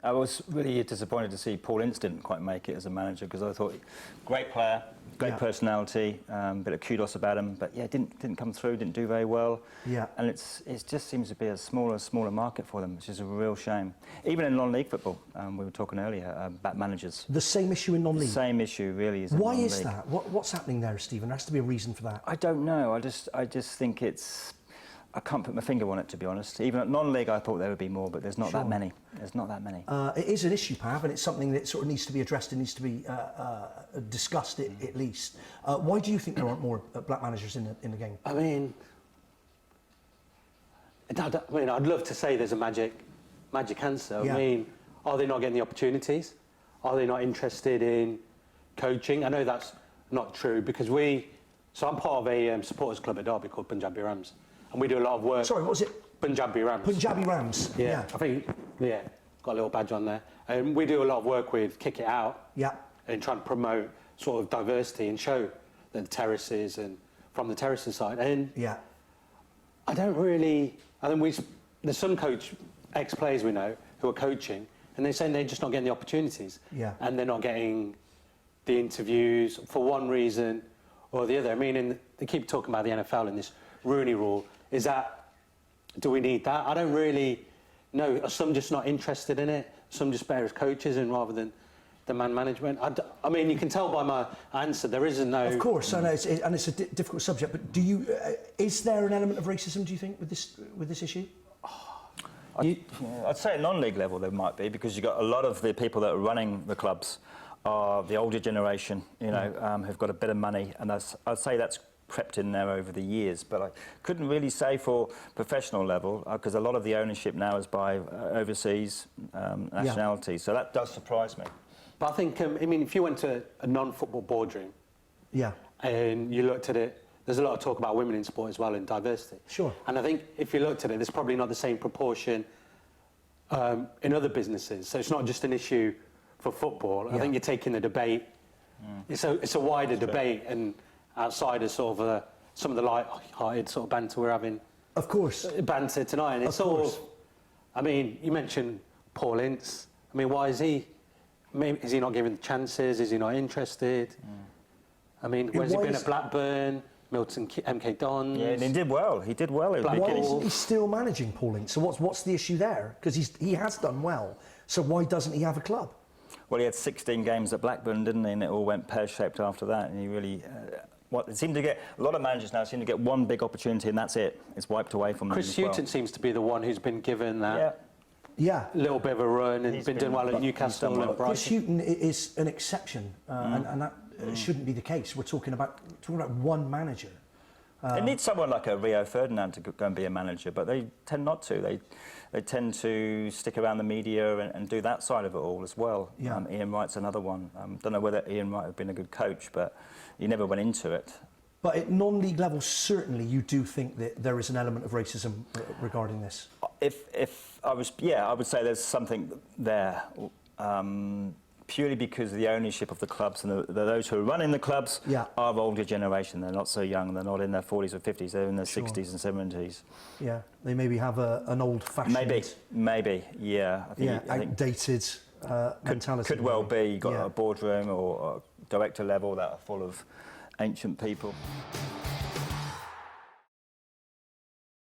I was really disappointed to see Paul Ince didn't quite make it as a manager, because I thought, great player, great personality, bit of kudos about him, but yeah, didn't come through, didn't do very well. Yeah. And it just seems to be a smaller market for them, which is a real shame. Even in non-league football, we were talking earlier about managers. The same issue in non-league? The same issue, really, is in Why non-league. is that? What's happening there, Stephen? There has to be a reason for that. I don't know. I just think it's... I can't put my finger on it, to be honest. Even at non-league, I thought there would be more, but there's not that many. There's not that many. It is an issue, Pav, and it's something that sort of needs to be addressed and needs to be discussed at least. Why do you think there aren't more black managers in the game? I mean, I'd love to say there's a magic answer. Yeah. I mean, are they not getting the opportunities? Are they not interested in coaching? I know that's not true, because so I'm part of a supporters club at Derby called Punjabi Rams. And we do a lot of work. Sorry, what was it? Punjabi Rams. Punjabi Rams. Yeah. I think, got a little badge on there. And we do a lot of work with Kick It Out. Yeah. And trying to promote sort of diversity and show the terraces and from the terraces side. And yeah. I think there's some ex-players we know who are coaching, and they're saying they're just not getting the opportunities. Yeah. And they're not getting the interviews for one reason or the other. I mean, they keep talking about the NFL and this Rooney rule. Do we need that? I don't really know. Are some just not interested in it? Some just better as coaches and rather than the man management? I mean, you can tell by my answer, there isn't no... Of course, I know, and it's a difficult subject, but is there an element of racism, do you think, with this issue? I'd say at non-league level there might be, because you've got a lot of the people that are running the clubs are the older generation, who've got a bit of money, and I'd say that's crept in there over the years, but I couldn't really say for professional level, because a lot of the ownership now is by overseas nationalities, so that does surprise me. But I think, I mean, if you went to a non-football boardroom and you looked at it, there's a lot of talk about women in sport as well and diversity. Sure. And I think if you looked at it, there's probably not the same proportion in other businesses. So it's not just an issue for football. I think you're taking the debate. It's a wider debate, and outside of sort of some of the light-hearted sort of banter we're having. Of course. Banter tonight. And it's sort of, I mean, you mentioned Paul Ince. I mean, why is he? Is he not given chances? Is he not interested? I mean, where's he been at Blackburn, Milton, MK Dons? Yeah, and he did well. He did well. Why isn't he still managing Paul Ince? So what's the issue there? Because he has done well. So why doesn't he have a club? Well, he had 16 games at Blackburn, didn't he? And it all went pear-shaped after that. And he really... it seemed to get... A lot of managers now seem to get one big opportunity and that's it. It's wiped away from them. Chris Hughton seems to be the one who's been given that little bit of a run and been doing well at Newcastle and Brighton. Chris Hughton is an exception, and that shouldn't be the case. We're talking about one manager. They need someone like a Rio Ferdinand to go and be a manager, but they tend not to. They tend to stick around the media and do that side of it all as well. Yeah. Ian Wright's another one. Don't know whether Ian Wright had been a good coach, but he never went into it. But at non-league level, certainly you do think that there is an element of racism regarding this? If I was, I would say there's something there. Purely because of the ownership of the clubs and those who are running the clubs are of older generation. They're not so young. They're not in their 40s or 50s. They're in their 60s and 70s. Yeah, they maybe have an old-fashioned... Maybe, yeah. I think outdated mentality. Could well be. You've got a boardroom or a director level that are full of ancient people.